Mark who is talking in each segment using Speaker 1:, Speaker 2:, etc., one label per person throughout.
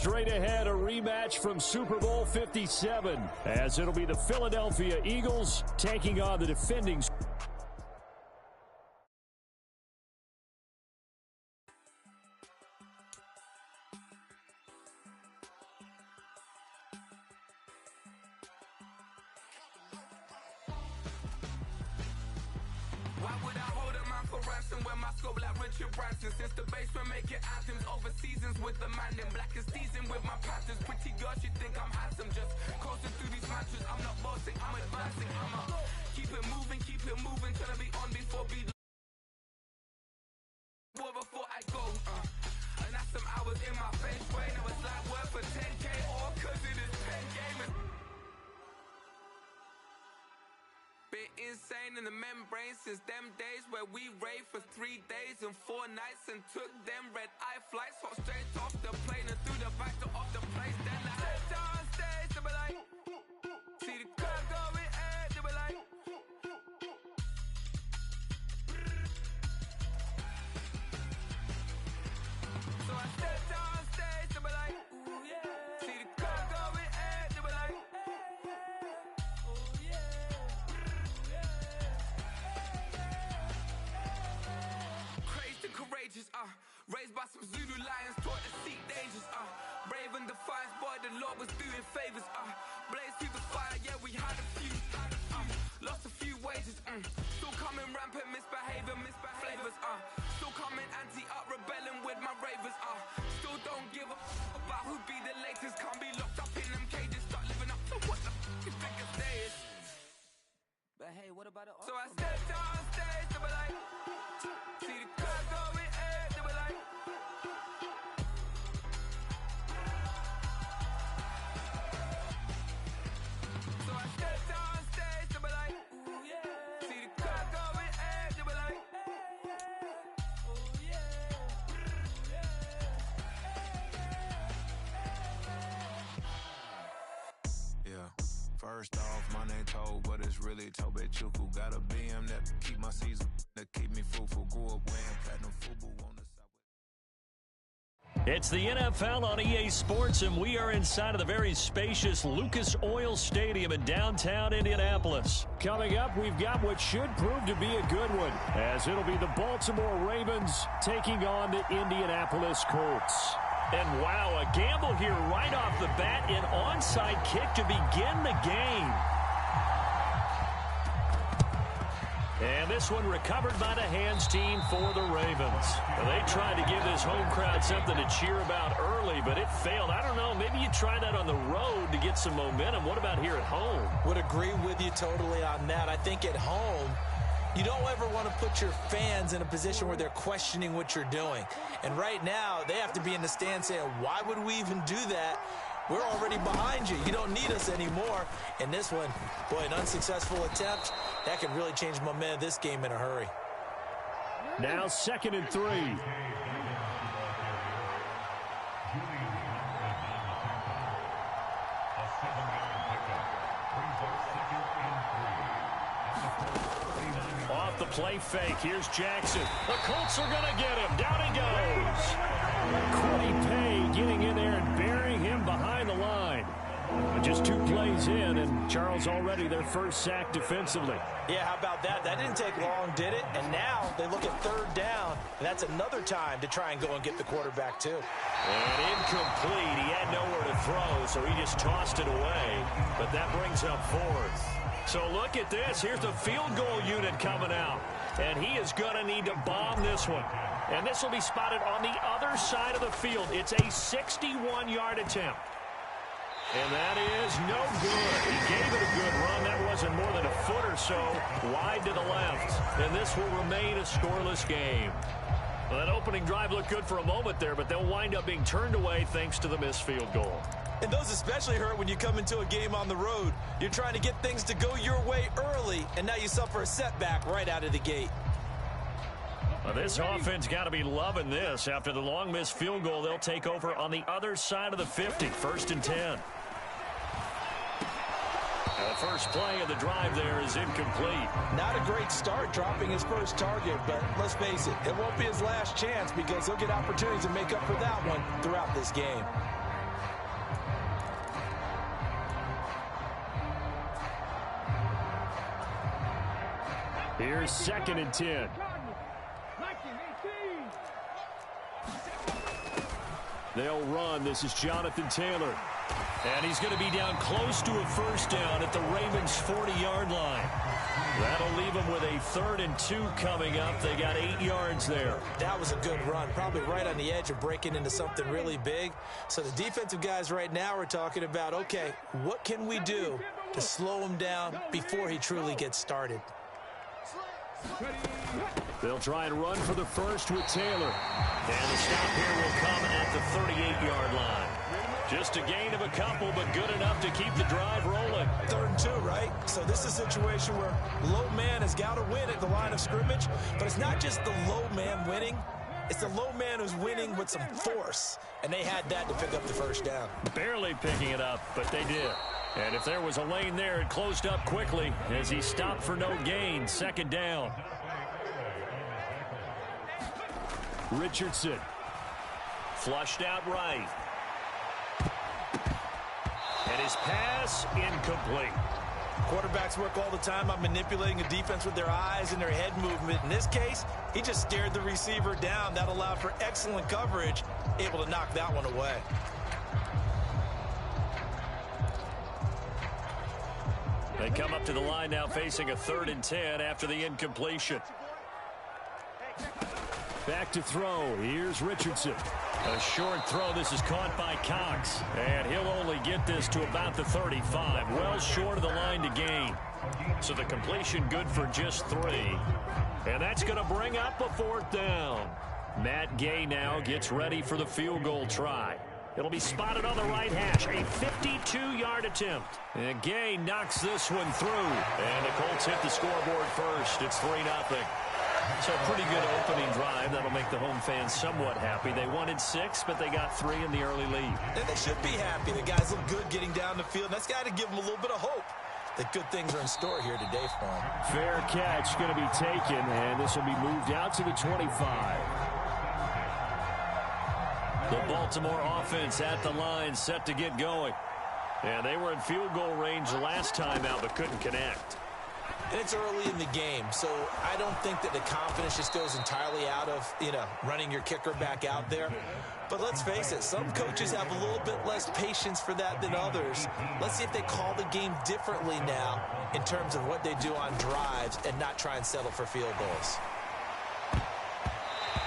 Speaker 1: straight ahead, a rematch from Super Bowl 57, as it'll be the Philadelphia Eagles taking on the defending
Speaker 2: Why would I hold a man for ransom when my scope like Richard Branson? Since the basement making anthems over seasons with the man in black is seasoned with my patterns. Pretty girls, you think I'm handsome, just coasting through these matches. I'm not bossing, I'm advancing. Keep it moving, till I be on before be before I go. And that's some hours in my face brain. Now it's like work for 10K or cause it is 10 gamers. Bit insane in the membrane since them days where we raved for 3 days and 4 nights and took them red eye flights, hot straight off the plane and through the back door of the place. Then I stepped on stage, they were like, see the crowd going ahead, they were like, so I stepped on stage, they were like, ooh yeah, see the crowd going ahead, they were like, oh yeah. Courageous, raised by some Zulu lions, taught to seek dangers, brave and defiant, boy, the Lord was doing favors, blaze through the fire, yeah, we had a few, lost a few wages, still coming rampant, misbehavior, flavors, still coming anti-up, rebelling with my ravers, still don't give a about who be the latest, can't be locked up in them cages, start living up to what the you think of days. But hey, what about it? So I stepped on stage, they were like, see the crowd going ahead, they were like, so I stepped on stage, they were like, ooh yeah, see the crowd going ahead, they were like, oh yeah,
Speaker 3: yeah. First off, my name Toad, but it's really Tobe Chuku. Got a BM that keep my season, that keep me fruitful. Grew up wearing platinum FUBU on the subway.
Speaker 1: It's the NFL on EA Sports, and we are inside of the very spacious Lucas Oil Stadium in downtown Indianapolis. Coming up, we've got what should prove to be a good one, as it'll be the Baltimore Ravens taking on the Indianapolis Colts. And wow, a gamble here right off the bat, an onside kick to begin the game. And this one recovered by the hands team for the Ravens. They tried to give this home crowd something to cheer about early, but it failed. I don't know, maybe you try that on the road to get some momentum. What about here at home?
Speaker 4: Would agree with you totally on that. I think at home, you don't ever want to put your fans in a position where they're questioning what you're doing. And right now, they have to be in the stand saying, why would we even do that? We're already behind you. You don't need us anymore. And this one, boy, an unsuccessful attempt, that could really change momentum of this game in a hurry.
Speaker 1: Now 2nd and 3. Off the play fake, here's Jackson. The Colts are going to get him. Down he goes. Quiddy Pay getting in there and burying him behind the line. Just 2 plays in, and Charles already their first sack defensively.
Speaker 4: Yeah, how about that? That didn't take long, did it? And now they look at 3rd down, and that's another time to try and go and get the quarterback, too.
Speaker 1: And incomplete. He had nowhere to throw, so he just tossed it away. But that brings up 4th. So look at this. Here's the field goal unit coming out. And he is going to need to bomb this one. And this will be spotted on the other side of the field. It's a 61-yard attempt. And that is no good. He gave it a good run. That wasn't more than a foot or so wide to the left. And this will remain a scoreless game. Well, that opening drive looked good for a moment there, but they'll wind up being turned away thanks to the missed field goal.
Speaker 4: And those especially hurt when you come into a game on the road. You're trying to get things to go your way early, and now you suffer a setback right out of the gate.
Speaker 1: Well, this offense got to be loving this. After the long missed field goal, they'll take over on the other side of the 50, 1st and 10. The first play of the drive there is incomplete.
Speaker 4: Not a great start dropping his first target, but let's face it, it won't be his last chance because he'll get opportunities to make up for that one throughout this game.
Speaker 1: Here's 2nd and 10. They'll run. This is Jonathan Taylor. And he's going to be down close to a first down at the Ravens' 40-yard line. That'll leave them with a 3rd and 2 coming up. They got 8 yards there.
Speaker 4: That was a good run, probably right on the edge of breaking into something really big. So the defensive guys right now are talking about, okay, what can we do to slow him down before he truly gets started?
Speaker 1: They'll try and run for the first with Taylor. And the stop here will come at the 38-yard line. Just a gain of a couple, but good enough to keep the drive rolling.
Speaker 4: 3rd and 2, right? So this is a situation where low man has got to win at the line of scrimmage, but it's not just the low man winning. It's the low man who's winning with some force, and they had that to pick up the first down.
Speaker 1: Barely picking it up, but they did. And if there was a lane there, it closed up quickly as he stopped for no gain. 2nd down. Richardson. Flushed out right. And his pass incomplete.
Speaker 4: Quarterbacks work all the time on manipulating a defense with their eyes and their head movement. In this case, he just stared the receiver down. That allowed for excellent coverage, able to knock that one away.
Speaker 1: They come up to the line now facing a 3rd and 10 after the incompletion. Back to throw. Here's Richardson. A short throw. This is caught by Cox. And he'll only get this to about the 35. Well short of the line to gain. So the completion good for just 3. And that's going to bring up a 4th down. Matt Gay now gets ready for the field goal try. It'll be spotted on the right hash. A 52-yard attempt. And Gay knocks this one through. And the Colts hit the scoreboard first. It's 3-0. So a pretty good opening drive. That'll make the home fans somewhat happy. They wanted 6, but they got 3 in the early lead.
Speaker 4: And they should be happy. The guys look good getting down the field. That's got to give them a little bit of hope that good things are in store here today for them.
Speaker 1: Fair catch going to be taken, and this will be moved out to the 25. The Baltimore offense at the line, set to get going. And they were in field goal range last time out, but couldn't connect.
Speaker 4: And it's early in the game, so I don't think that the confidence just goes entirely out of, running your kicker back out there. But let's face it, some coaches have a little bit less patience for that than others. Let's see if they call the game differently now in terms of what they do on drives and not try and settle for field goals.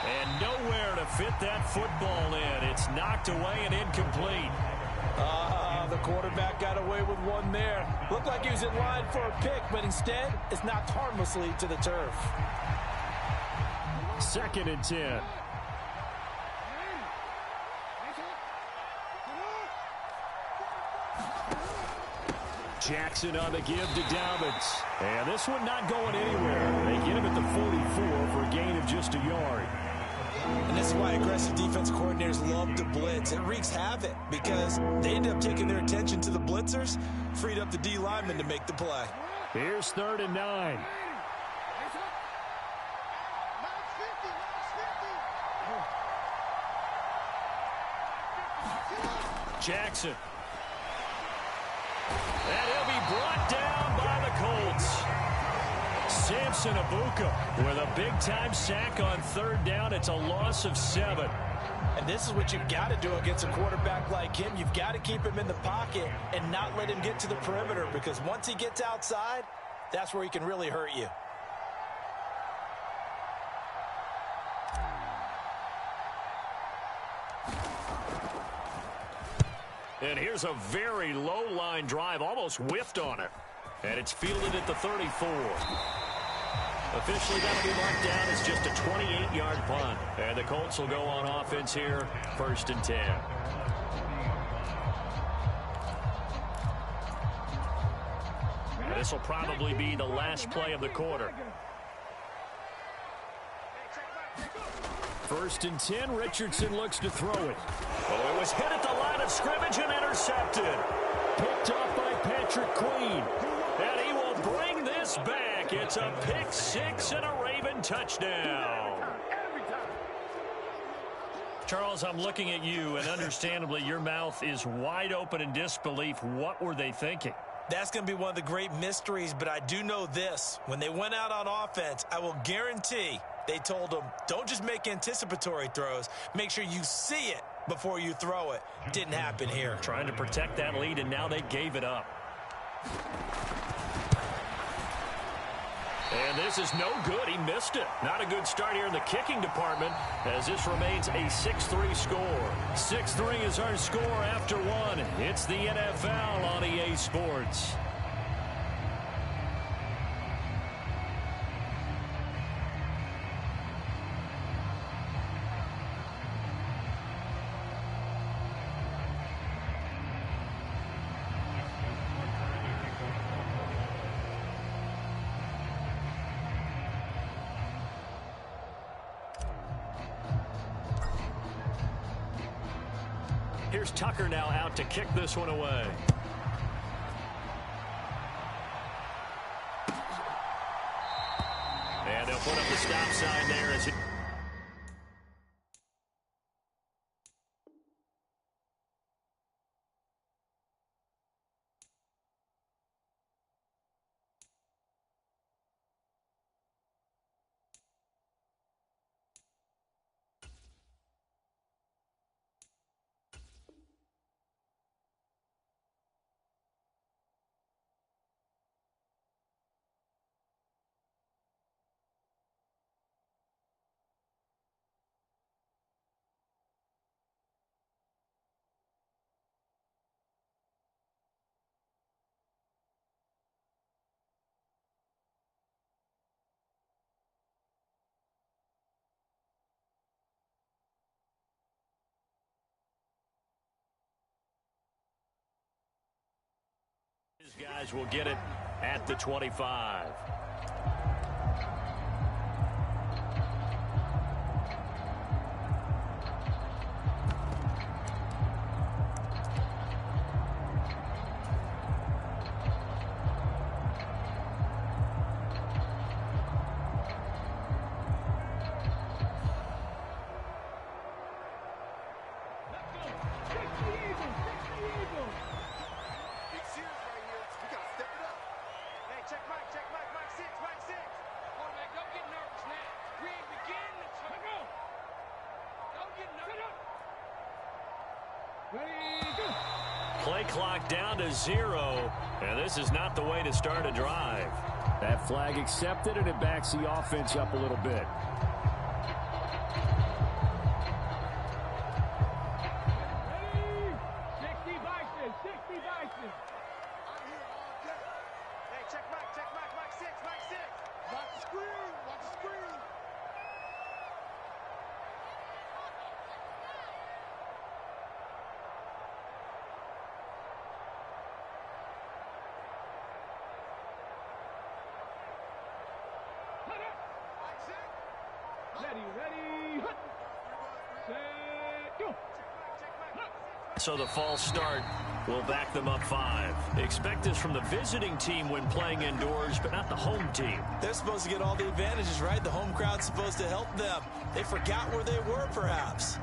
Speaker 1: And nowhere to fit that football in. It's knocked away and incomplete.
Speaker 4: The quarterback got away with one there. Looked like he was in line for a pick, but instead, it's knocked harmlessly to the turf.
Speaker 1: 2nd and 10. Jackson on the give to Dobbins. And this one not going anywhere. They get him at the 44 for a gain of just a yard.
Speaker 4: And this is why aggressive defensive coordinators love to blitz. It wreaks havoc because they end up taking their attention to the blitzers, freed up the D lineman to make the play.
Speaker 1: Here's 3rd and 9. Jackson. And he'll be brought down by the Colts. Samson Abuka with a big-time sack on 3rd down. It's a loss of 7.
Speaker 4: And this is what you've got to do against a quarterback like him. You've got to keep him in the pocket and not let him get to the perimeter, because once he gets outside, that's where he can really hurt you.
Speaker 1: And here's a very low-line drive, almost whiffed on it. And it's fielded at the 34. Officially, that'll be marked down as just a 28-yard punt. And the Colts will go on offense here, 1st and 10. And this will probably be the last play of the quarter. 1st and 10, Richardson looks to throw it. Oh, it was hit at the line of scrimmage and intercepted. Picked off by Patrick Queen. And he will bring this back. It's a pick 6 and a Raven touchdown. Charles, I'm looking at you, and understandably, your mouth is wide open in disbelief. What were they thinking?
Speaker 4: That's going to be one of the great mysteries, but I do know this. When they went out on offense, I will guarantee they told them, don't just make anticipatory throws. Make sure you see it before you throw it. Didn't happen here.
Speaker 1: Trying to protect that lead, and now they gave it up. And this is no good. He missed it. Not a good start here in the kicking department as this remains a 6-3 score. 6-3 is our score after one. It's the NFL on EA Sports. Here's Tucker now out to kick this one away. And they'll put up the stop sign there as it... These guys will get it at the 25. Play clock down to 0, and this is not the way to start a drive.
Speaker 5: That flag accepted, and it backs the offense up a little bit.
Speaker 1: So the false start will back them up 5. Expect this from the visiting team when playing indoors, but not the home team.
Speaker 4: They're supposed to get all the advantages, right? The home crowd's supposed to help them. They forgot where they were, perhaps.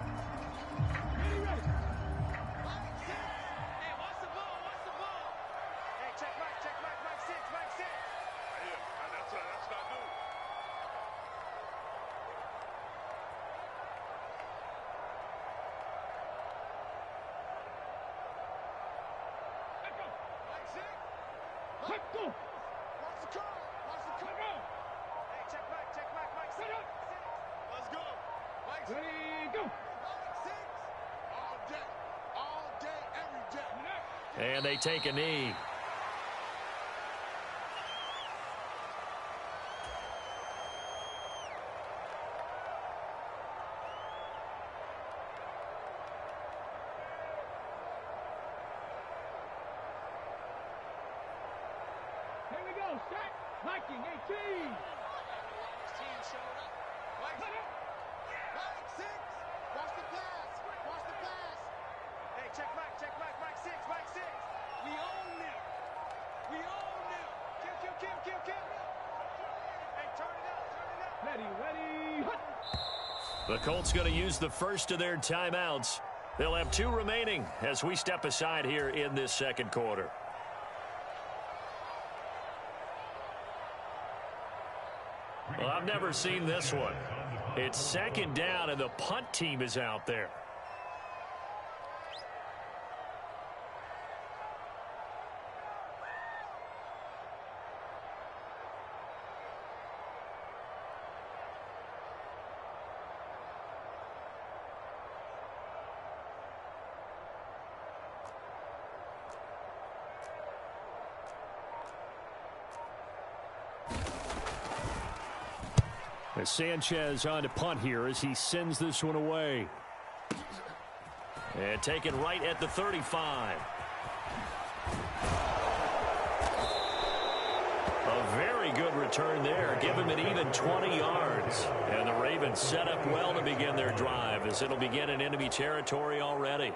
Speaker 1: And they take a knee.
Speaker 6: Here we go, set, Viking 18. 16 showed up. Viking 6. Watch the pass. Watch the pass. Hey, check Mike, Mike 6, Mike 6. We own them. We own them. Kill. Hey, turn it up. Ready.
Speaker 1: The Colts going to use the first of their timeouts. They'll have 2 remaining as we step aside here in this second quarter. Well, I've never seen this one. It's second down, and the punt team is out there. Sanchez on to punt here as he sends this one away. And taken right at the 35. A very good return there. Give him an even 20 yards. And the Ravens set up well to begin their drive as it'll begin in enemy territory already.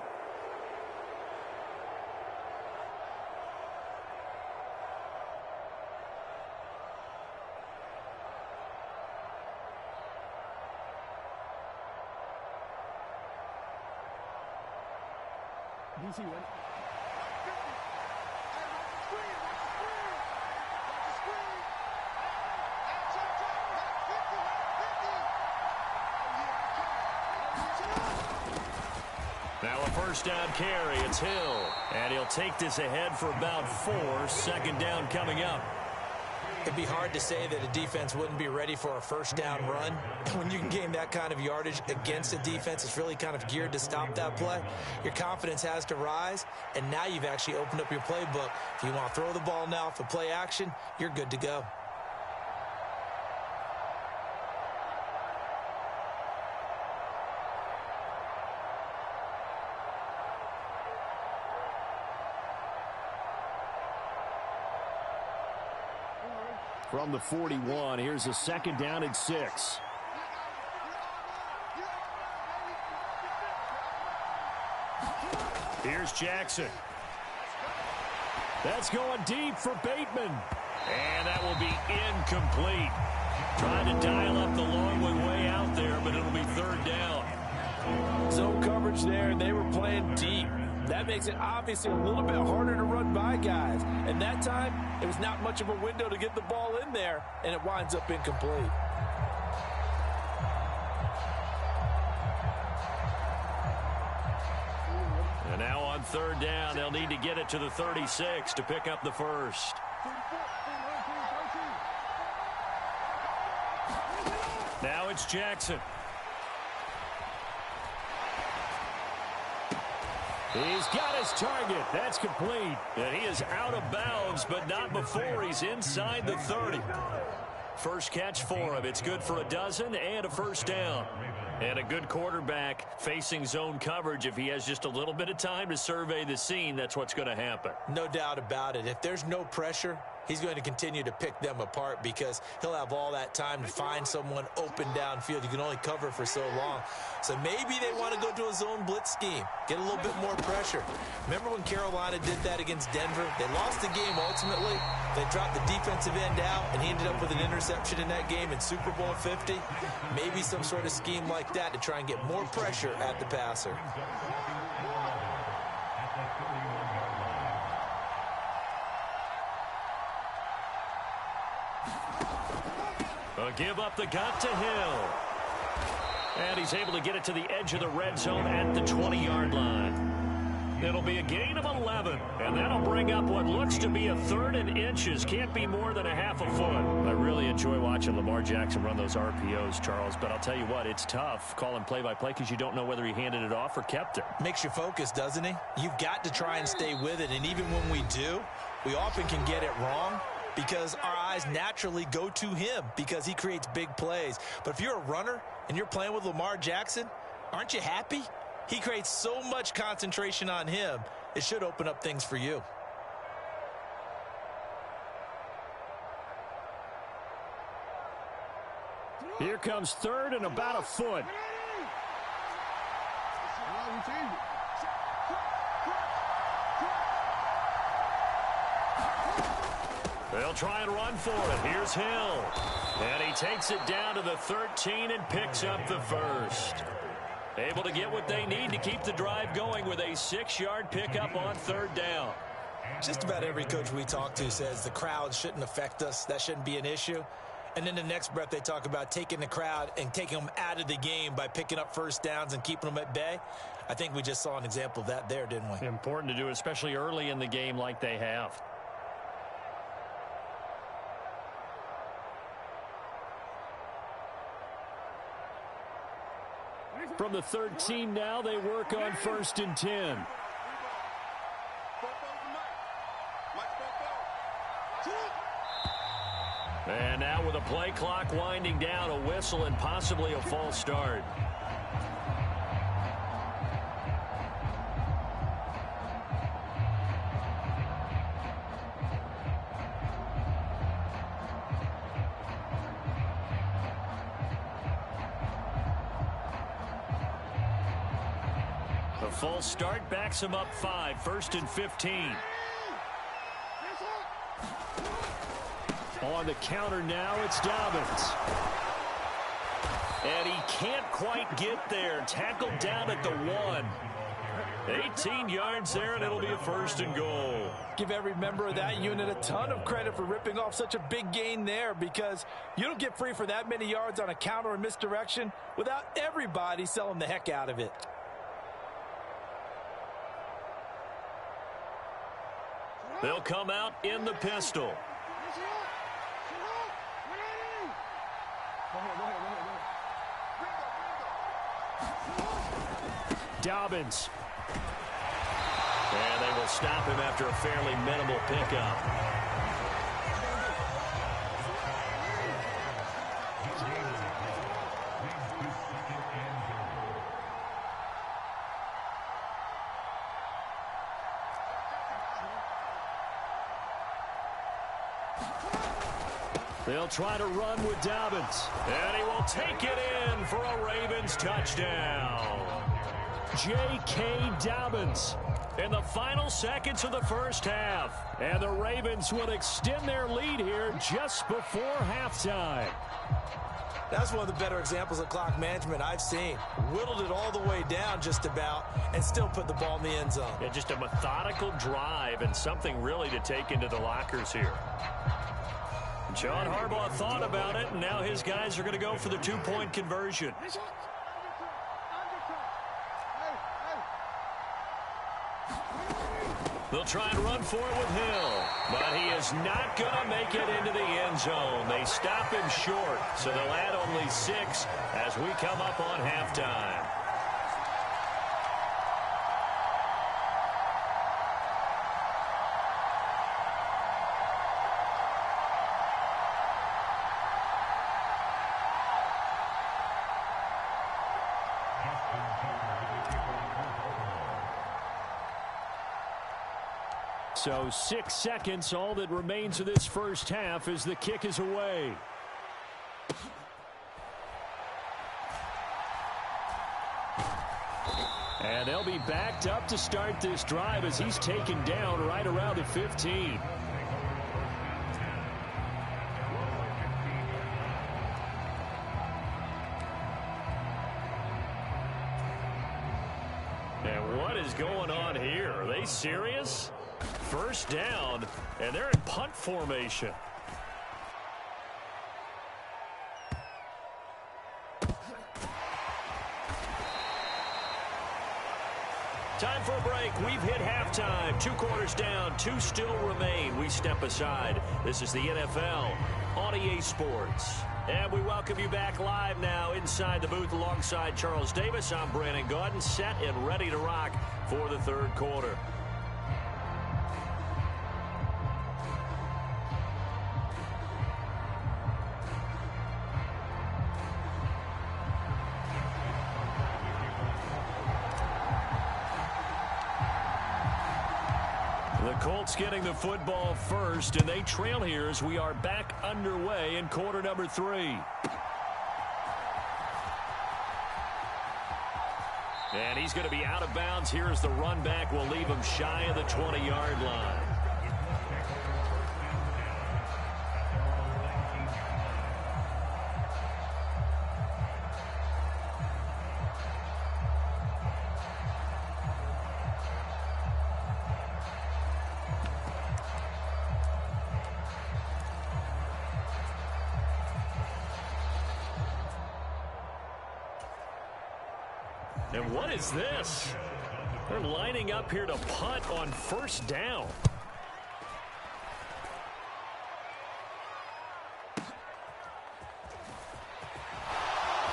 Speaker 6: DC went.
Speaker 1: Now a first down carry. It's Hill. And he'll take this ahead for about 4. Second down coming up.
Speaker 4: It'd be hard to say that a defense wouldn't be ready for a first down run. When you can gain that kind of yardage against a defense, it's really kind of geared to stop that play. Your confidence has to rise, and now you've actually opened up your playbook. If you want to throw the ball now for play action, you're good to go.
Speaker 5: From the 41, here's a second down and 6.
Speaker 1: Here's Jackson. That's going deep for Bateman. And that will be incomplete. Trying to dial up the long one way out there, but it'll be third down.
Speaker 7: Zone coverage there, and they were playing deep. That makes it obviously a little bit harder to run by guys. And that time, it was not much of a window to get the ball in there, and it winds up incomplete.
Speaker 1: And now on third down, they'll need to get it to the 36 to pick up the first. Now it's Jackson. He's got his target. That's complete. And he is out of bounds, but not before he's inside the 30. First catch for him. It's good for a dozen and a first down. And a good quarterback facing zone coverage. If he has just a little bit of time to survey the scene, that's what's going to happen.
Speaker 4: No doubt about it. If there's no pressure, he's going to continue to pick them apart because he'll have all that time to find someone open downfield. You can only cover for so long. So maybe they want to go to a zone blitz scheme, get a little bit more pressure. Remember when Carolina did that against Denver? They lost the game ultimately. They dropped the defensive end out, and he ended up with an interception in that game in Super Bowl 50. Maybe some sort of scheme like that to try and get more pressure at the passer.
Speaker 1: Give up the gut to Hill. And he's able to get it to the edge of the red zone at the 20-yard line. It'll be a gain of 11, and that'll bring up what looks to be a 3rd and inches. Can't be more than a half a foot. I really enjoy watching Lamar Jackson run those RPOs, Charles, but I'll tell you what, it's tough calling play-by-play because you don't know whether he handed it off or kept it.
Speaker 4: Makes you focus, doesn't he? You've got to try and stay with it, and even when we do, we often can get it wrong because our eyes naturally go to him because he creates big plays. But if you're a runner and you're playing with Lamar Jackson, aren't you happy? He creates so much concentration on him, it should open up things for you.
Speaker 5: Here comes 3rd and about a foot.
Speaker 1: They'll try and run for it. Here's Hill. And he takes it down to the 13 and picks up the first. Able to get what they need to keep the drive going with a 6-yard pickup on third down.
Speaker 4: Just about every coach we talk to says the crowd shouldn't affect us. That shouldn't be an issue. And then the next breath they talk about taking the crowd and taking them out of the game by picking up first downs and keeping them at bay. I think we just saw an example of that there, didn't we?
Speaker 5: Important to do, especially early in the game like they have. From the 13 now, they work on 1st and 10. And now with a play clock winding down, a whistle and possibly a false start. The false start backs him up 5, 1st and 15. On the counter now, it's Dobbins. And he can't quite get there. Tackled down at the 1. 18 yards there, and it'll be a 1st and goal.
Speaker 7: Give every member of that unit a ton of credit for ripping off such a big gain there, because you don't get free for that many yards on a counter or misdirection without everybody selling the heck out of it.
Speaker 1: They'll come out in the pistol.
Speaker 5: Dobbins.
Speaker 1: And they will stop him after a fairly minimal pickup.
Speaker 5: They'll try to run with Dobbins.
Speaker 1: And he will take it in for a Ravens touchdown.
Speaker 5: J.K. Dobbins
Speaker 1: In the final seconds of the first half.
Speaker 5: And the Ravens will extend their lead here just before halftime.
Speaker 4: That's one of the better examples of clock management I've seen. Whittled it all the way down just about and still put the ball in the end zone.
Speaker 1: Yeah, just a methodical drive and something really to take into the lockers here. John Harbaugh thought about it, and now his guys are going to go for the two-point conversion. They'll try and run for it with Hill, but he is not going to make it into the end zone. They stop him short, so they'll add only 6 as we come up on halftime.
Speaker 5: So 6 seconds, all that remains of this first half as the kick is away. And they'll be backed up to start this drive as he's taken down right around the 15.
Speaker 1: And what is going on here? Are they serious? First down, and they're in punt formation. Time for a break. We've hit halftime. 2 quarters down, 2 still remain. We step aside. This is the NFL on EA Sports. And we welcome you back live now inside the booth alongside Charles Davis. I'm Brandon Gaudin, set and ready to rock for the third quarter. Colts getting the football first, and they trail here as we are back underway in quarter number 3. And he's going to be out of bounds here as the run back will leave him shy of the 20-yard line.
Speaker 5: And what is this? They're lining up here to punt on first down.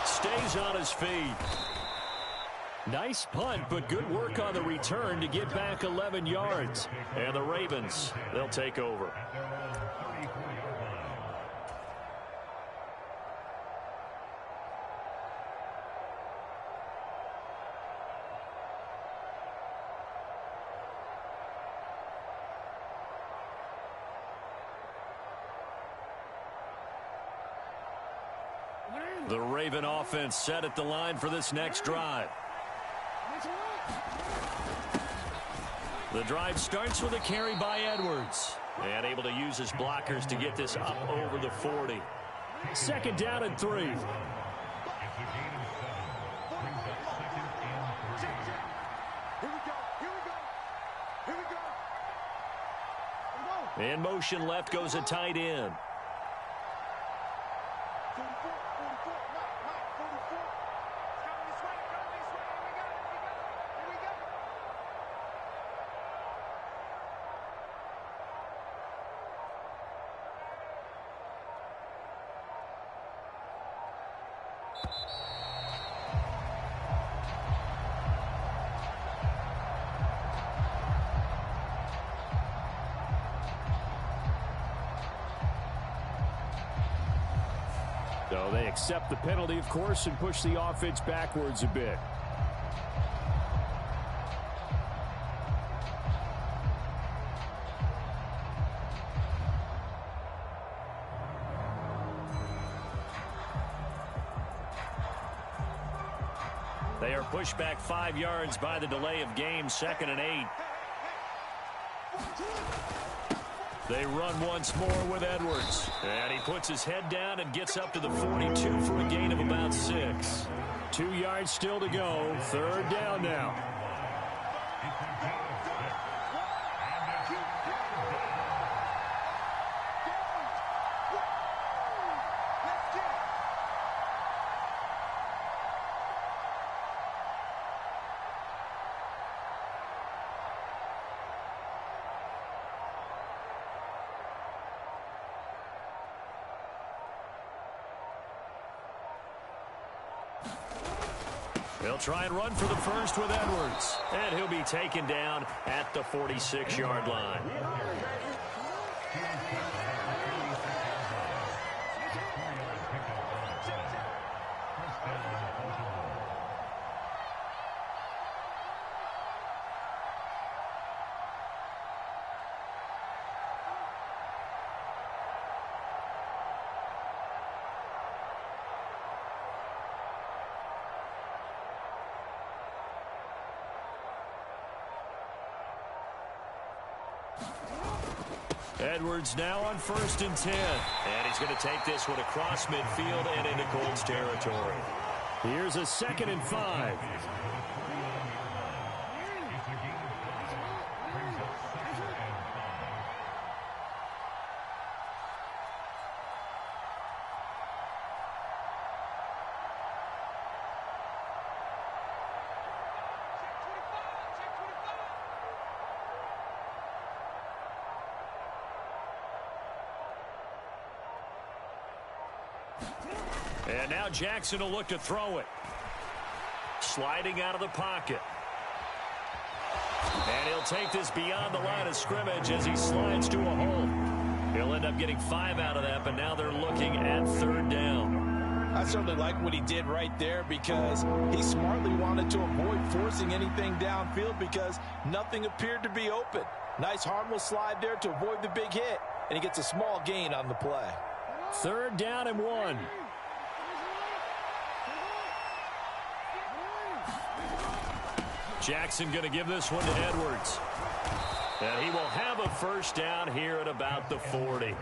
Speaker 5: Stays on his feet. Nice punt, but good work on the return to get back 11 yards. And the Ravens, they'll take over. The Raven offense set at the line for this next drive. The drive starts with a carry by Edwards. And able to use his blockers to get this up over the 40. Second down and 3.
Speaker 6: Here we go.
Speaker 5: In motion left goes a tight end.
Speaker 6: 44, 44, Mike, 44. Coming this way. Here we go.
Speaker 5: So they accept the penalty, of course, and push the offense backwards a bit. They are pushed back 5 yards by the delay of game, 2nd and 8. They run once more with Edwards. And he puts his head down and gets up to the 42 for a gain of about 6. 2 yards still to go. 3rd down now. They'll try and run for the first with Edwards. And he'll be taken down at the 46-yard line. Edwards now on 1st and 10. And he's going to take this one across midfield and into Colts territory. Here's a 2nd and 5. And now Jackson will look to throw it. Sliding out of the pocket. And he'll take this beyond the line of scrimmage as he slides to a hole. He'll end up getting 5 out of that, but now they're looking at 3rd down.
Speaker 7: I certainly like what he did right there because he smartly wanted to avoid forcing anything downfield because nothing appeared to be open. Nice harmless slide there to avoid the big hit, and he gets a small gain on the play.
Speaker 5: 3rd down and 1. Jackson going to give this one to Edwards. And he will have a 1st down here at about the 40.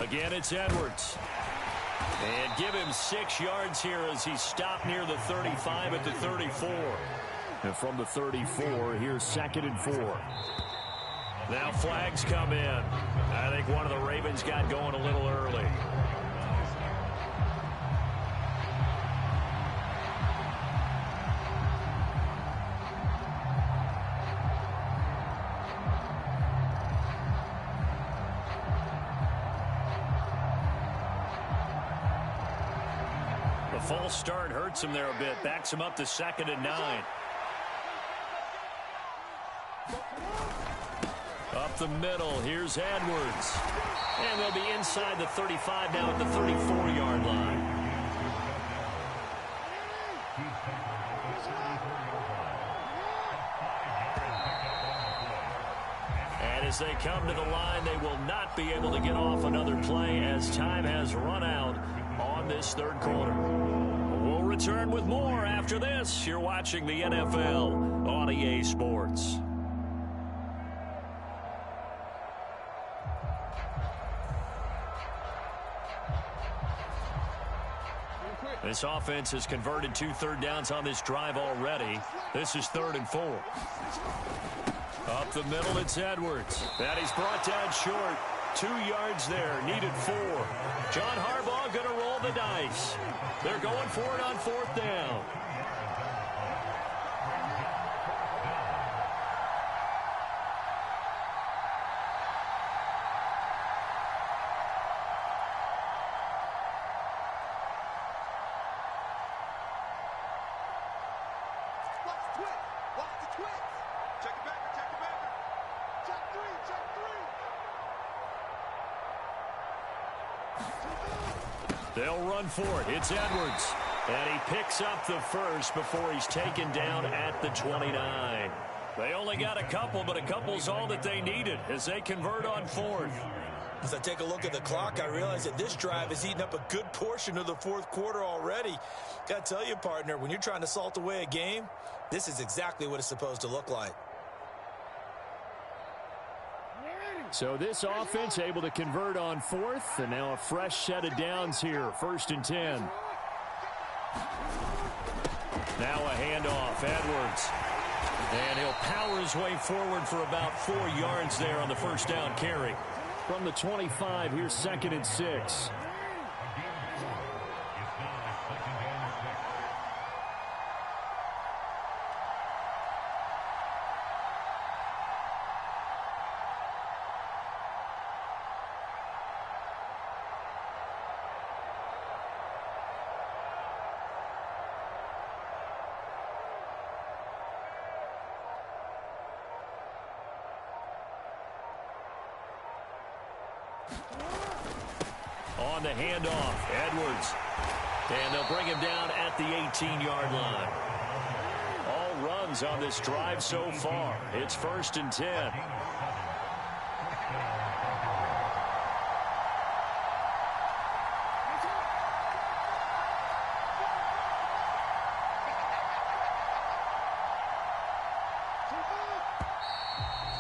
Speaker 5: Again, it's Edwards. And give him 6 yards here as he stopped near the 35 at the 34. And from the 34, here's 2nd and 4. Now flags come in. I think one of the Ravens got going a little early. The false start hurts him there a bit. Backs him up to 2nd and 9. Up the middle, here's Edwards. And they'll be inside the 35 now at the 34-yard line. And as they come to the line, they will not be able to get off another play as time has run out on this 3rd quarter. We'll return with more after this. You're watching the NFL on EA Sports. This offense has converted 2 third downs on this drive already. This is 3rd and 4. Up the middle, it's Edwards. And he's brought down short. 2 yards there, needed 4. John Harbaugh going to roll the dice. They're going for it on 4th down. They'll run for it. It's Edwards. And he picks up the first before he's taken down at the 29. They only got a couple, but a couple's all that they needed as they convert on 4th.
Speaker 4: As I take a look at the clock, I realize that this drive has eaten up a good portion of the 4th quarter already. Got to tell you, partner, when you're trying to salt away a game, this is exactly what it's supposed to look like.
Speaker 5: So this offense able to convert on 4th, and now a fresh set of downs here, 1st and 10. Now a handoff, Edwards. And he'll power his way forward for about 4 yards there on the 1st down carry. From the 25, here's 2nd and 6. On the handoff, Edwards. And they'll bring him down at the 18-yard line. All runs on this drive so far. It's 1st and 10.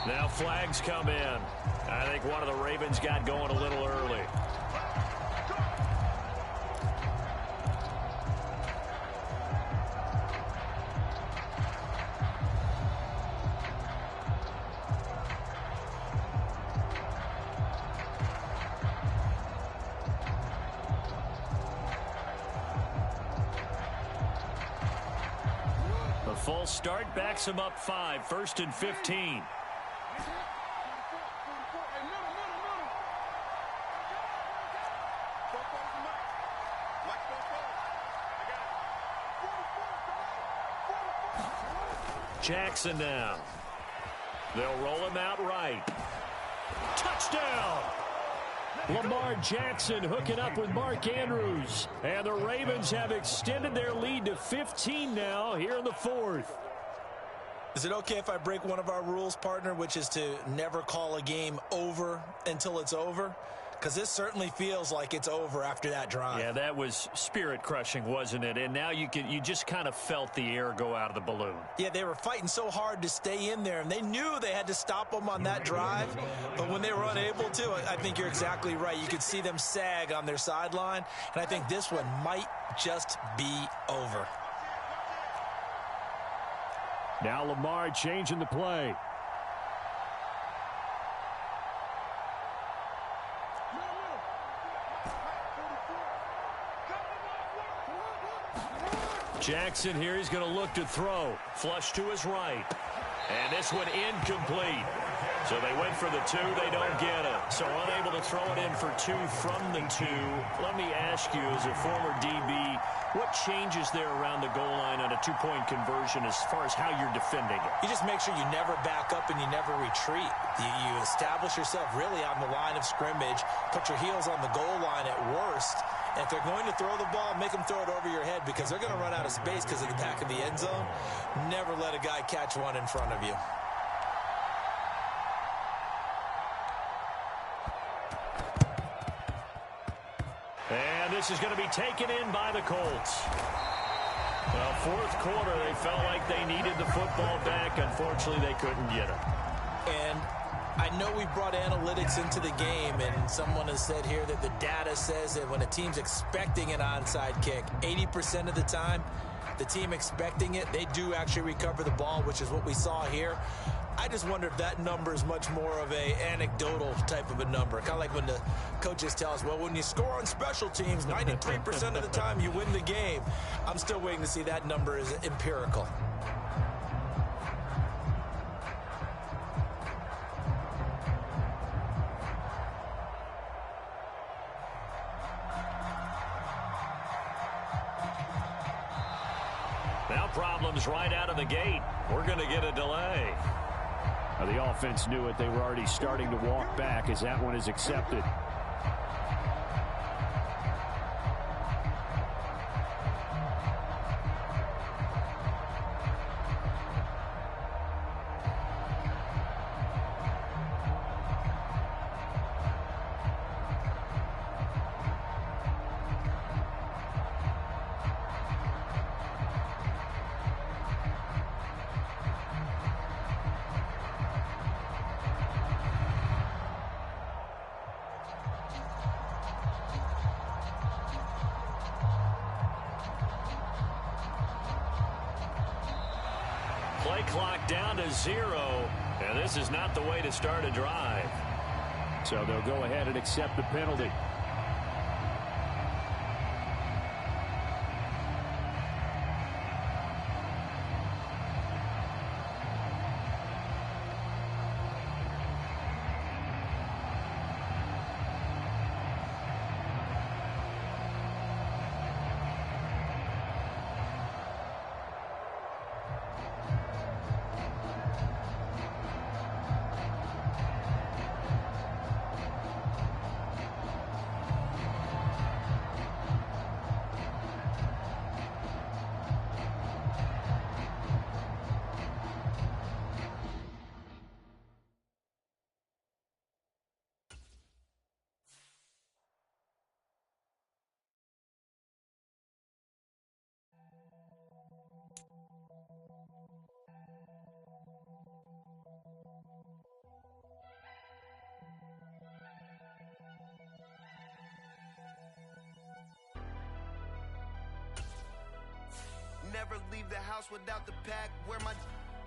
Speaker 5: Now flags come in. I think one of the Ravens got going a little early. The false start backs him up 5, 1st and 15. Jackson now. They'll roll him out right. Touchdown! Lamar Jackson hooking up with Mark Andrews. And the Ravens have extended their lead to 15 now here in the 4th.
Speaker 4: Is it okay if I break one of our rules, partner, which is to never call a game over until it's over? because this certainly feels like it's over after that drive.
Speaker 5: Yeah, that was spirit-crushing, wasn't it? And now you just kind of felt the air go out of the balloon.
Speaker 4: Yeah, they were fighting so hard to stay in there, and they knew they had to stop them on that drive. But when they were unable to, I think you're exactly right. You could see them sag on their sideline, and I think this one might just be over.
Speaker 5: Now Lamar changing the play. Jackson here, he's going to look to throw. Flush to his right. And this one incomplete. So they went for the 2, they don't get it. So unable to throw it in for 2 from the 2. Let me ask you, as a former DB, what changes there around the goal line on a 2-point conversion as far as how you're defending it?
Speaker 4: You just make sure you never back up and you never retreat. You establish yourself really on the line of scrimmage, put your heels on the goal line at worst. And if they're going to throw the ball, make them throw it over your head because they're going to run out of space because of the back of the end zone. Never let a guy catch one in front of you.
Speaker 5: And this is going to be taken in by the Colts. Well, fourth quarter, they felt like they needed the football back. Unfortunately, they couldn't get it.
Speaker 4: And I know we brought analytics into the game, and someone has said here that the data says that when a team's expecting an onside kick, 80% of the time, the team expecting it, they do actually recover the ball, which is what we saw here. I just wonder if that number is much more of a anecdotal type of a number. Kind of like when the coaches tell us, well, when you score on special teams, 93% of the time you win the game. I'm still waiting to see that number is empirical.
Speaker 5: Now problems right out of the gate. We're going to get a delay. Now the offense knew it. They were already starting to walk back as that one is accepted. Play clock down to 0, and this is not the way to start a drive. So they'll go ahead and accept the penalty.
Speaker 8: Never leave the house without the pack. Where my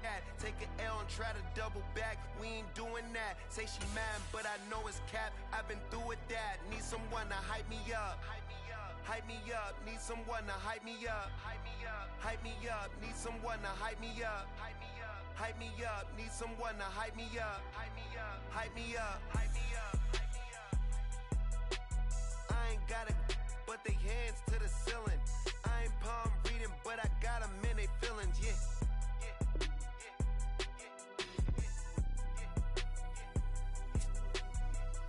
Speaker 8: at? Take an L and try to double back. We ain't doing that. Say she mad, but I know it's cap. I've been through with that. Need someone to hype me up. Hype me up. Need someone to hype me up. Hype me up. Need someone to hype me up. Hype me up. Need someone to hype me up. Hype me up. Hype me up. Hype me up. I ain't got it, but they hands to the ceiling. I ain't palm reading, but I got them in they feelings, yeah.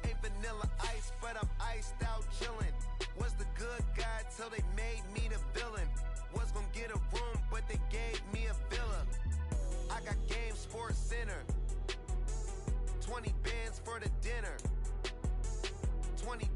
Speaker 8: Ain't vanilla ice, but I'm iced out chillin'. Was the good guy till they made me the villain. Was gonna get a room, but they gave me a villa. I got Game Sports Center. 20 bands for the dinner. 20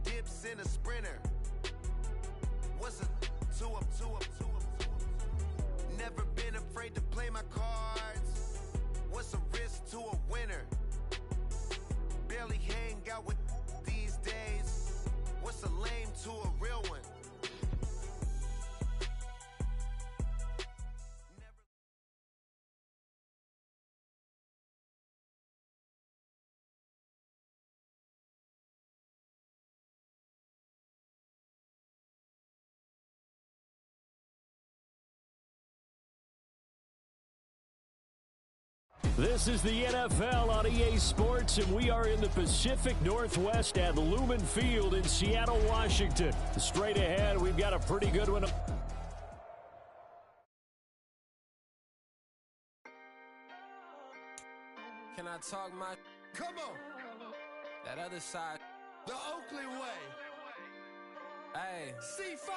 Speaker 5: This is the NFL on EA Sports, and we are in the Pacific Northwest at Lumen Field in Seattle, Washington. Straight ahead, we've got a pretty good one.
Speaker 9: Can I talk my...
Speaker 8: Come on,
Speaker 9: That other side...
Speaker 8: the Oakley way.
Speaker 9: Hey,
Speaker 8: C5.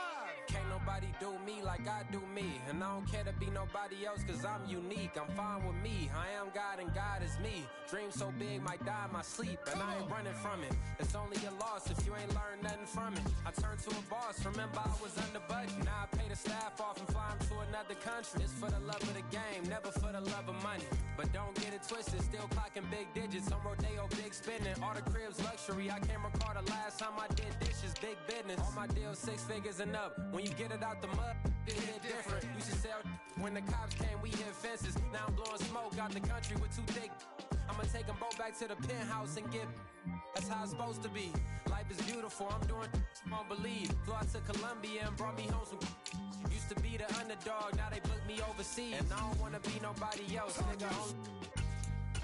Speaker 9: can't nobody do me like I do me. And I don't care to be nobody else cause I'm unique. I'm fine with me. I am God and God is me. Dream so big might die in my sleep. And I ain't running from it. It's only a loss if you ain't learned nothing from it. I turned to a boss. Remember I was under budget. Now I pay the staff off and fly them to another country. It's for the love of the game, never for the love of money. But don't get it twisted. Still clocking big digits. On Rodeo, big spending. All the cribs luxury. I can't recall the last time I did dishes. Big business. All my deals 6 figures and up. When you get it out the mud, it hit different. You should sell when the cops came, we hit fences. Now I'm blowing smoke out the country with 2 thick. I'ma take them both back to the penthouse and get. That's how it's supposed to be. Life is beautiful. I'm doing won't believe. Flew out to Colombia and brought me home some. Used to be the underdog, now they booked me overseas. And I don't wanna be nobody else, nigga.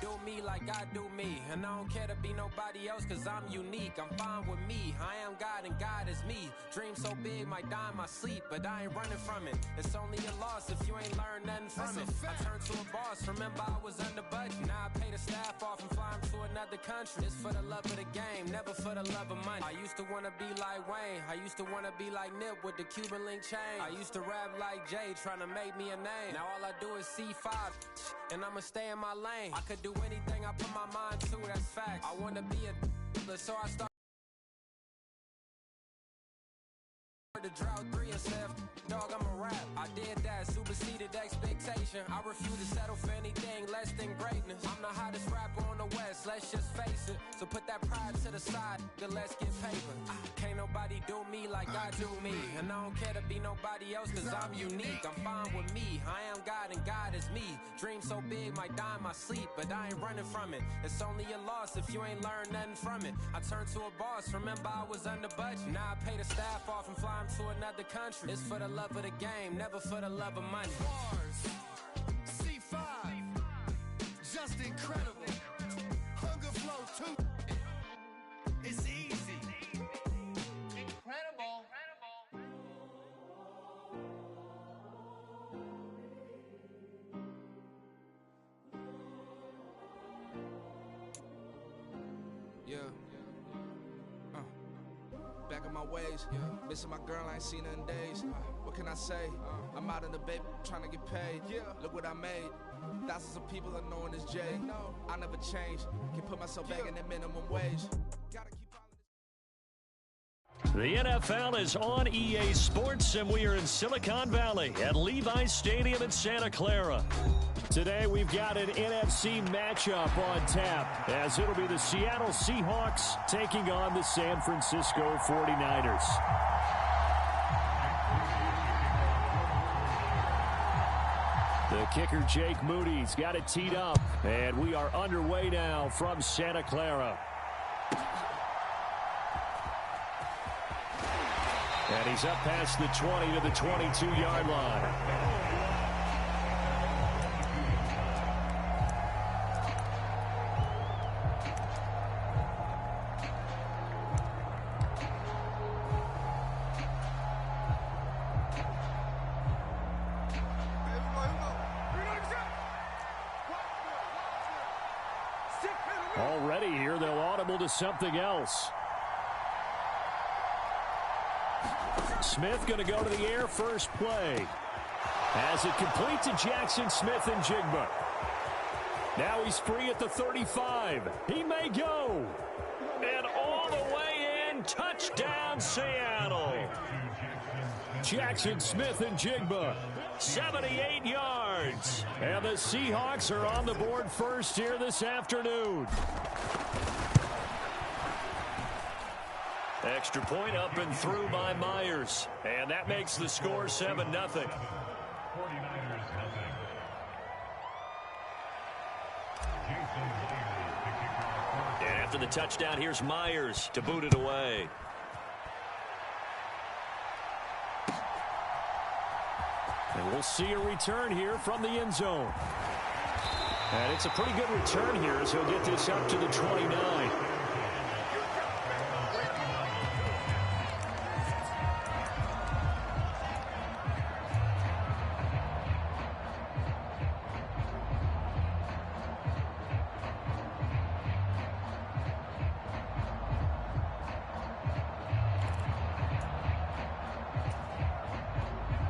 Speaker 9: Do me like I do me. And I don't care to be nobody else cause I'm unique. I'm fine with me. I am God and God is me. Dream so big might die in my sleep, but I ain't running from it. It's only a loss if you ain't learned nothing from it. I turned to a boss. Remember I was under budget. Now I pay the staff off and fly them to another country. It's for the love of the game, never for the love of money. I used to wanna be like Wayne. I used to wanna be like Nip with the Cuban link chain. I used to rap like Jay, trying to make me a name. Now all I do is C5, and I'ma stay in my lane. I could do anything I put my mind to, that's fact. I wanna be a so I start the drought 3 and said, dog, I'm a rap. I did that, superseded expectation. I refuse to settle for anything less than greatness. I'm the hottest rapper on the West, let's just face it. So put that pride to the side, then let's get paper. Can't nobody do me like I do me. And I don't care to be nobody else cause I'm unique. I'm fine with me, I am God and God is me. Dream so big might die in my sleep, but I ain't running from it. It's only a loss if you ain't learned nothing from it. I turned to a boss, remember I was under budget. Now I pay the staff off and fly them to another country. It's for the love of the game, never for the love of money.
Speaker 8: Bars. C5. Just incredible. Hunger flow too. It's easy.
Speaker 6: Incredible.
Speaker 10: Yeah. Back on my ways. Missing my girl, I ain't seen her in days. What can I say? I'm out in the baby trying to get paid. Look what I made. Thousands of people are knowing this Jay. I never change. Can put myself back in that minimum wage. Gotta keep
Speaker 5: The NFL is on EA Sports, and we are in Silicon Valley at Levi's Stadium in Santa Clara. Today, we've got an NFC matchup on tap, as it'll be the Seattle Seahawks taking on the San Francisco 49ers. The kicker, Jake Moody's got it teed up, and we are underway now from Santa Clara. And he's up past the 20 to the 22-yard line. Already here, they'll audible to something else. Smith going to go to the air first play. As it complete to Jackson Smith and Jigba. Now he's free at the 35. He may go. And all the way in, touchdown Seattle. Jackson Smith and Jigba, 78 yards. And the Seahawks are on the board first here this afternoon. Extra point up and through by Myers. And that makes the score 7-0. And after the touchdown, here's Myers to boot it away. And we'll see a return here from the end zone. And it's a pretty good return here as he'll get this up to the 29.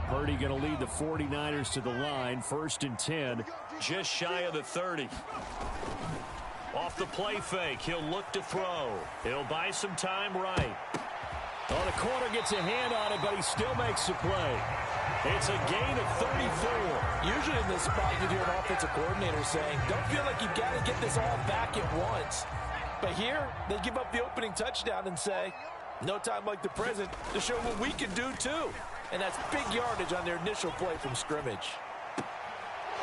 Speaker 5: Purdy going to lead the 49ers to the line. 1st and 10.
Speaker 1: Just shy of the 30. Off the play fake. He'll look to throw. He'll buy some time right.
Speaker 5: Oh, the corner gets a hand on it, but he still makes the play. It's a gain of 34.
Speaker 7: Usually in this spot, you'd hear an offensive coordinator saying, don't feel like you've got to get this all back at once. But here, they give up the opening touchdown and say, no time like the present to show what we can do too. And that's big yardage on their initial play from scrimmage.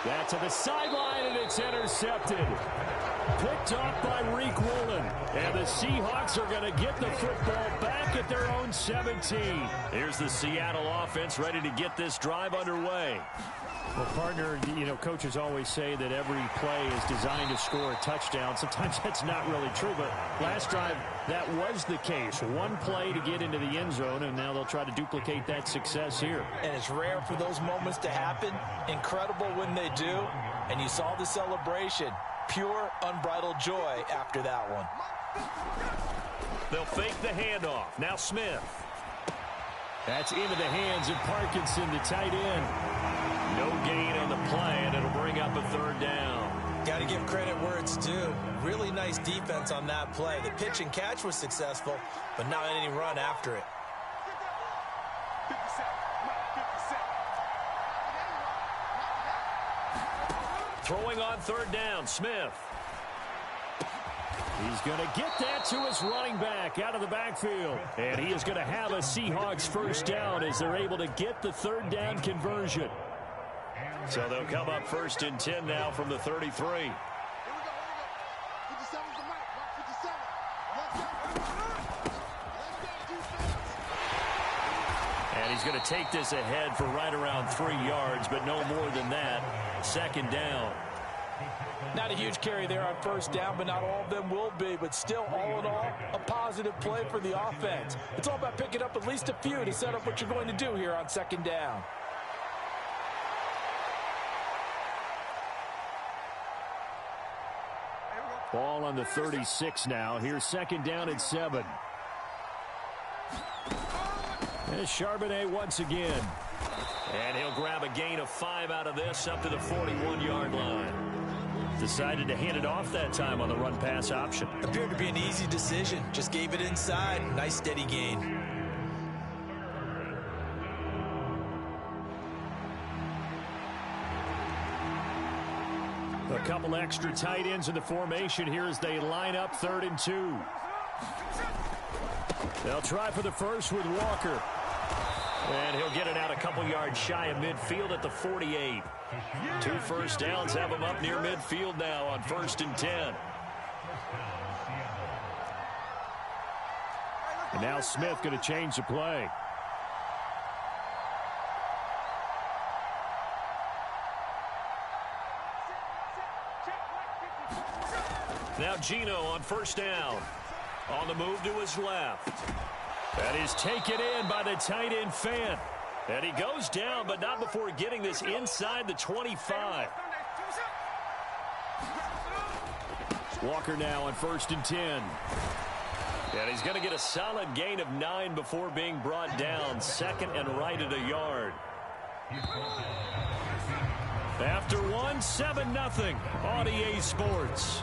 Speaker 5: That's to the sideline, and it's intercepted. Picked off by Reek Woolen. And the Seahawks are going to get the football back at their own 17.
Speaker 1: Here's the Seattle offense ready to get this drive underway.
Speaker 5: Well, partner, you know, coaches always say that every play is designed to score a touchdown. Sometimes that's not really true, but last drive, that was the case. One play to get into the end zone, and now they'll try to duplicate that success here.
Speaker 4: And it's rare for those moments to happen. Incredible when they do. And you saw the celebration. Pure, unbridled joy after that one.
Speaker 1: They'll fake the handoff. Now Smith.
Speaker 5: That's into the hands of Parkinson, the tight end.
Speaker 1: No gain on the play, and it'll bring up a 3rd down.
Speaker 4: Got to give credit where it's due. Really nice defense on that play. The pitch and catch was successful, but not any run after it.
Speaker 1: Throwing on 3rd down, Smith.
Speaker 5: He's going to get that to his running back out of the backfield. And he is going to have a Seahawks 1st down as they're able to get the 3rd down conversion.
Speaker 1: So they'll come up 1st and 10 now from the 33. And he's going to take this ahead for right around 3 yards, but no more than that. 2nd down.
Speaker 7: Not a huge carry there on 1st down, but not all of them will be. But still, all in all, a positive play for the offense. It's all about picking up at least a few to set up what you're going to do here on 2nd down.
Speaker 5: Ball on the 36 now. Here's 2nd down and 7. There's Charbonnet once again.
Speaker 1: And he'll grab a gain of 5 out of this up to the 41-yard line. Decided to hand it off that time on the run-pass option.
Speaker 4: Appeared to be an easy decision. Just gave it inside. Nice steady gain.
Speaker 5: A couple extra tight ends in the formation here as they line up 3rd and 2. They'll try for the first with Walker.
Speaker 1: And he'll get it out a couple yards shy of midfield at the 48. 2 first downs have him up near midfield now on 1st and 10.
Speaker 5: And now Smith going to change the play.
Speaker 1: Now Gino on 1st down. On the move to his left.
Speaker 5: That is taken in by the tight end Fant.
Speaker 1: And he goes down, but not before getting this inside the 25.
Speaker 5: Walker now on 1st and 10.
Speaker 1: And he's going to get a solid gain of 9 before being brought down. 2nd and right at a yard.
Speaker 5: After 1, 7-0 on EA Sports.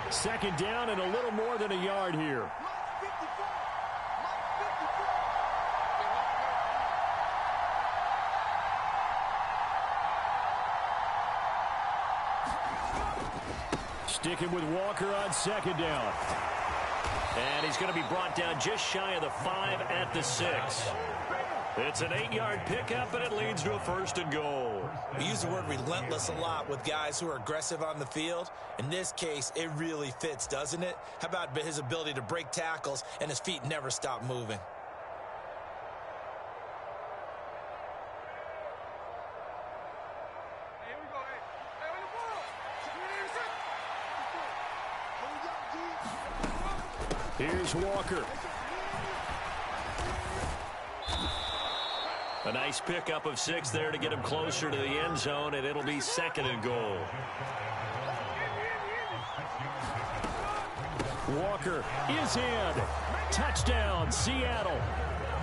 Speaker 5: 2nd down and a little more than a yard here. Sticking with Walker on 2nd down.
Speaker 1: And he's going to be brought down just shy of the 5 at the 6. It's an 8-yard pickup, and it leads to a 1st and goal.
Speaker 4: We use the word relentless a lot with guys who are aggressive on the field. In this case, it really fits, doesn't it? How about his ability to break tackles and his feet never stop moving?
Speaker 5: Here's Walker. A nice pickup of 6 there to get him closer to the end zone, and it'll be 2nd and goal. Walker is in. Touchdown, Seattle.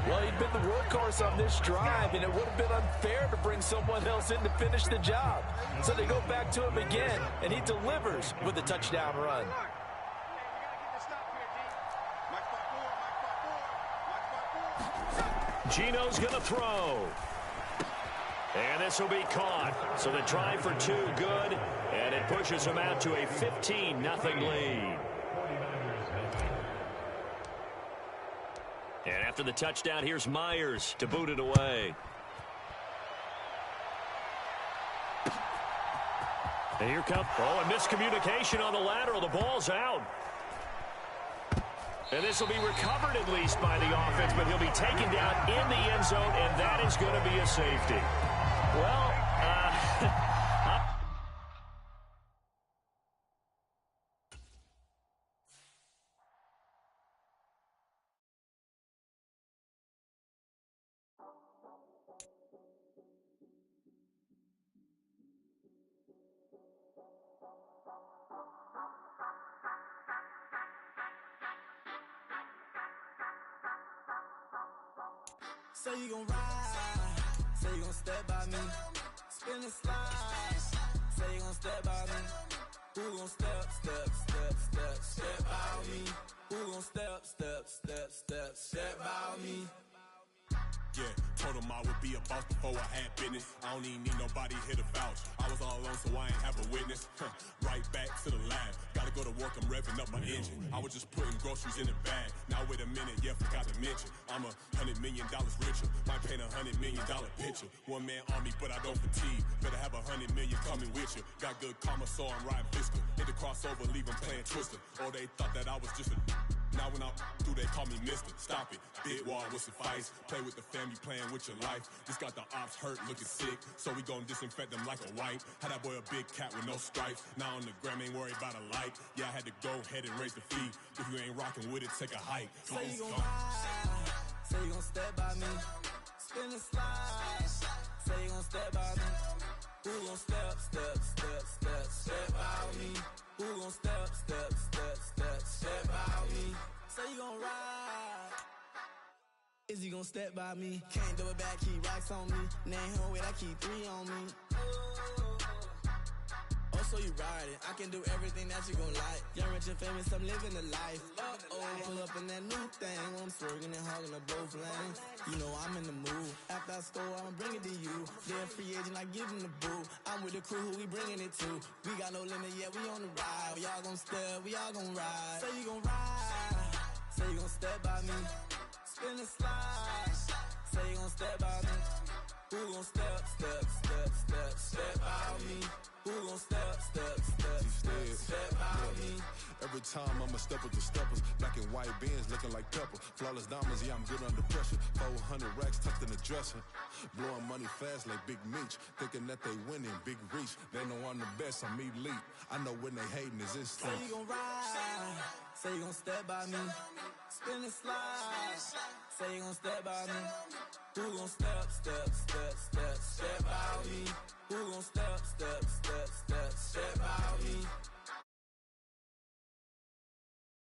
Speaker 7: Well, he'd been the workhorse on this drive, and it would have been unfair to bring someone else in to finish the job. So they go back to him again, and he delivers with a touchdown run.
Speaker 5: Gino's going to throw. And this will be caught. So the try for 2 good, and it pushes him out to a 15-0 lead. And after the touchdown, here's Myers to boot it away. And here comes, a miscommunication on the lateral. The ball's out. And this will be recovered at least by the offense, but he'll be taken down in the end zone, and that is going to be a safety. Well,
Speaker 11: Say you gon' ride, say you gon' step by me, spin and slide, say you gon' step by me, who gon' step by me, who gon' step by me.
Speaker 12: Yeah, told him I would be a boss before I had business. I don't even need nobody here to vouch. I was all alone, so I ain't have a witness. Right back to the lab. Gotta go to work, I'm revving up my engine. I was just putting groceries in the bag. Now wait a minute, yeah, forgot to mention. I'm $100 million richer. Might paint $100 million picture. One man army, but I don't fatigue. Better have 100 million coming with you. Got good karma, so I'm riding fiscal. Hit the crossover, leave them playing Twister. Or they thought that I was just a... Now when I do, they call me Mister. Stop it. Big wall will suffice. Play with the family, playing with your life. This got the ops hurt, looking sick. So we gon' disinfect them like a wipe. Had that boy a big cat with no stripes. Now on the gram, ain't worried about a light. Yeah, I had to go ahead and raise the fee. If you ain't rocking with it, take a hike.
Speaker 11: Say you gon' ride, say you gon' step by me, spin and slide, say you gon' step by me, who gon' step by me, who gon' step by me, say you gon' ride, is he gon' step by me, can't do it back, keep racks on me, name home with I keep 3 on me. So you ride it, I can do everything that you gon' like. Young, rich, and famous, I'm living the life. Pull up in that new thing, I'm swerving and hogging the both lanes. You know I'm in the mood. After I score, I'ma bring it to you. They're a free agent, I give them the boo. I'm with the crew, who we bringing it to. We got no limit, yeah, we on the ride. We all gon' step, we all gon' ride. Say you gon' ride, say you gon' step by me, spin and slide. Say you gon' step by me, who gon' step by me? Who gon' step by me?
Speaker 3: Every time I'ma step with the steppers. Black and white beans looking like pepper. Flawless diamonds, yeah, I'm good under pressure. 400 racks tucked in the dresser. Blowing money fast like Big Meech. Thinking that they winning, big reach. They know I'm the best, I'm elite. I know when they hating is instant.
Speaker 11: Say you gon' ride, say you gon' step by me, spin and slide. Say you gon' step by me, who gon' step by me? Who gon' step by me?